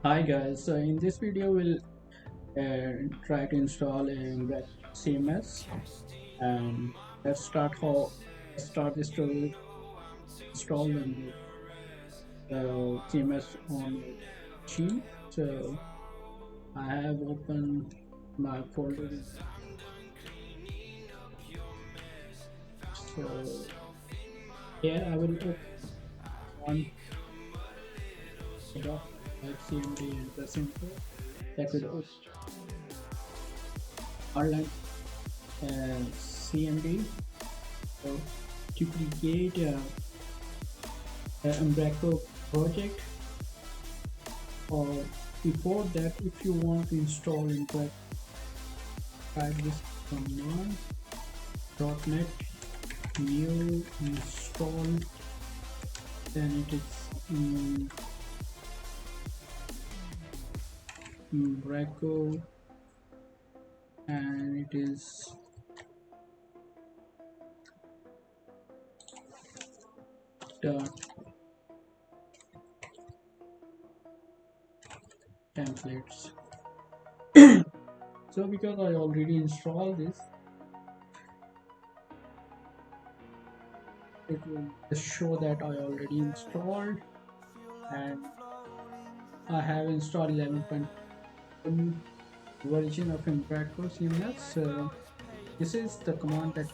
Hi guys, so in this video we'll try to install a CMS, and let's start this to install the CMS on your machine. So I have opened my folder. So here I will open one dot cmd and press enter. That will open online cmd. So to create a Umbraco project, or before that, if you want to install Umbraco, type this command .net new install, then it is Umbraco, and it is dot templates. So because I already installed this, it will just show that I already installed, and I have installed 11.1 version of Umbraco CMS. So this is the command that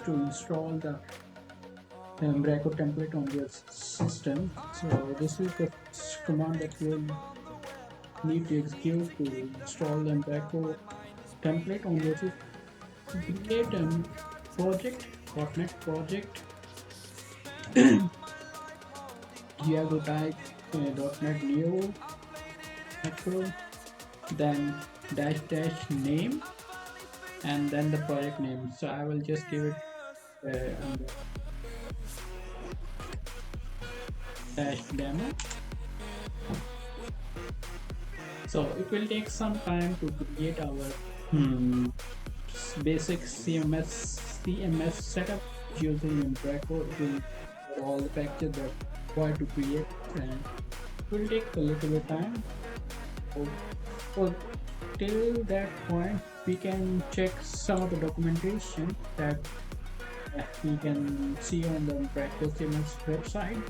to install the Umbraco template on your system. So this is the command that you need to execute to install the Umbraco template on your system. To create a project, .NET project, you have to type .NET new netcore, then dash dash name, and then the project name. So I will just give it dash demo. So it will take some time to create our basic CMS setup using Umbraco. It will all the packages that required to create, and it will take a little bit of time. So till that point, we can check some of the documentation that we can see on the Umbraco CMS website.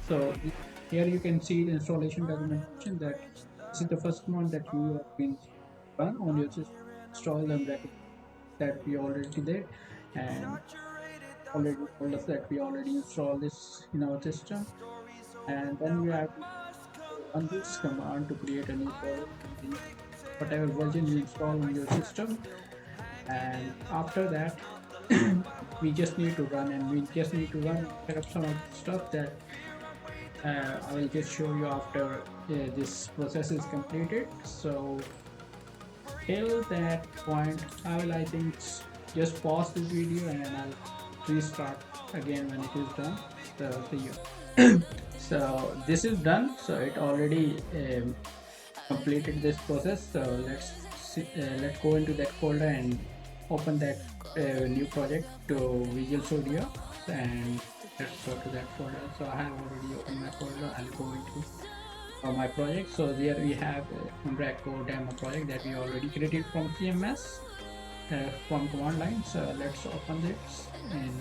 So here you can see the installation documentation that this is the first command that you have been run on your system. Install the Umbraco that we already did, and already told us that we already installed this in our system, and then we have to run this command to create a new project using whatever version you install on your system. And after that, we just need to run, and we just need to run and set up some of the stuff that I will just show you after this process is completed. So till that point, I think just pause this video and I'll restart again when it is done. So see you. So this is done. So it already completed this process. So let's go into that folder and open that new project to Visual Studio, and let's go to that folder. So I have already opened my folder. I'll go into my project. So there we have Umbraco demo project that we already created from CMS, from command line. So let's open this in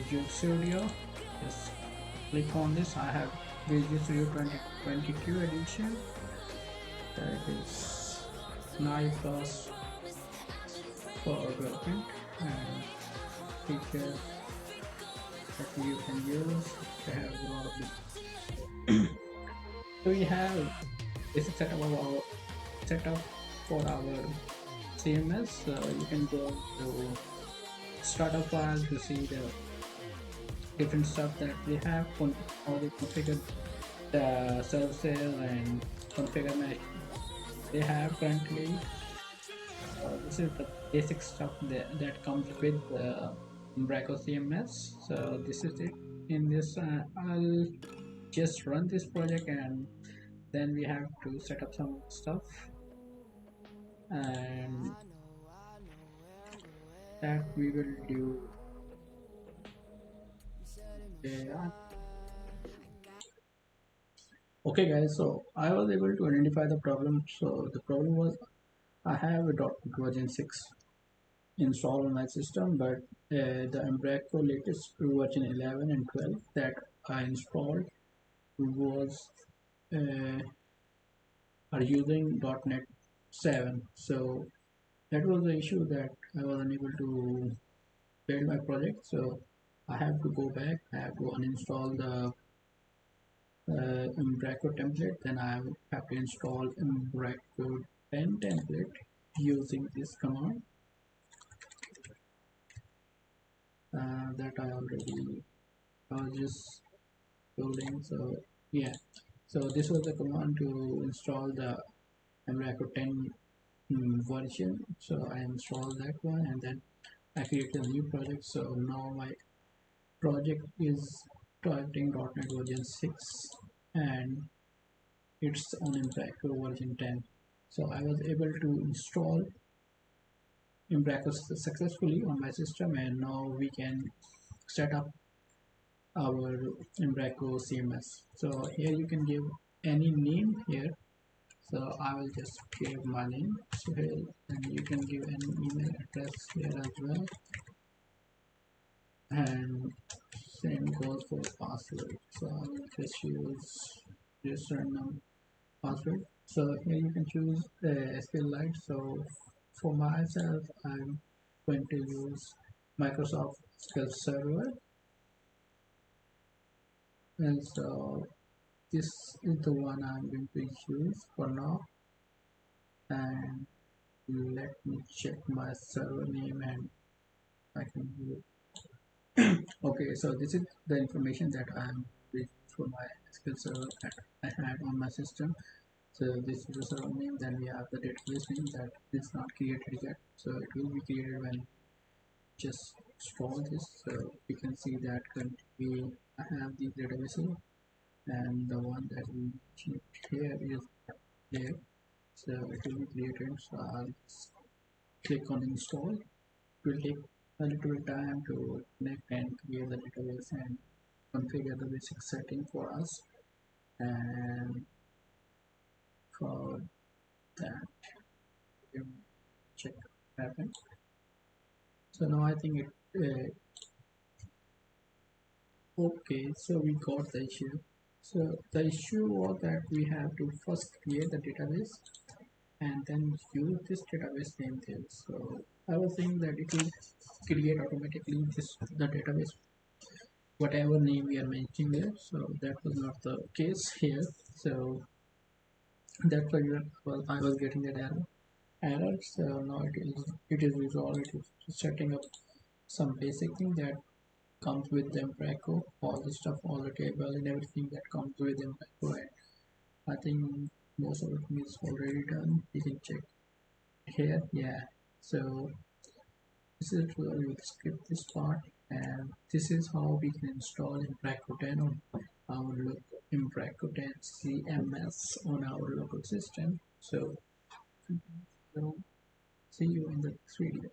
Visual Studio. Just click on this. I have Visual Studio 2022 edition. That is nice plus for development and features that you can use to have a lot of it. So we have basic setup for our CMS. So you can go to startup file to see the different stuff that we have, how they configure the services and configure my they have currently. This is the basic stuff that comes with Umbraco CMS. So this is it. In this, I'll just run this project, and then we have to set up some stuff, and that we will do. Yeah. Okay guys, so I was able to identify the problem. So the problem was I have a version 6 installed on my system, but the Umbraco latest version 11 and 12 that I installed was uh, are using .NET 7. So that was the issue that I was unable to build my project. So I have to go back, I have to uninstall the Umbraco template, then I have to install Umbraco 10 template using this command that I already just building. So yeah, so this was the command to install the Umbraco 10 version. So I installed that one and then I created a new project. So now my project is targeting .NET version 6 and it's on Umbraco version 10. So I was able to install Umbraco successfully on my system, and now we can set up our Umbraco CMS. So here you can give any name here. So I will just give my name. So here, and you can give any email address here as well. And same goes for password. So I will just use username password. So here you can choose SQLite. So for myself, I'm going to use Microsoft SQL Server, and so this is the one I'm going to use for now. And let me check my server name and I can do it. Okay, so this is the information that I'm using for my SQL server that I had on my system. So this is the server name, then we have the database name that is not created yet. So it will be created when just install this. So you can see that currently I have the databases and the one that we keep here is there. So it will be created. So I'll click on install. It will take a little time to connect and create the database and configure the basic setting for us. And for that, you check what happened. So now I think it okay. So we got the issue. So the issue was that we have to first create the database and then use this database name there. So I was saying that it will create automatically the database whatever name we are mentioning there. So that was not the case here. So that's why I was getting that error. So now it is resolved. It is setting up some basic thing that comes with the Umbraco, all the stuff, all the table and everything that comes with Umbraco. And I think most of it is already done. You can check here. Yeah. So this is where we skip this part, and this is how we can install Umbraco 10 on our local Umbraco 10 CMS on our local system. So see you in the next video.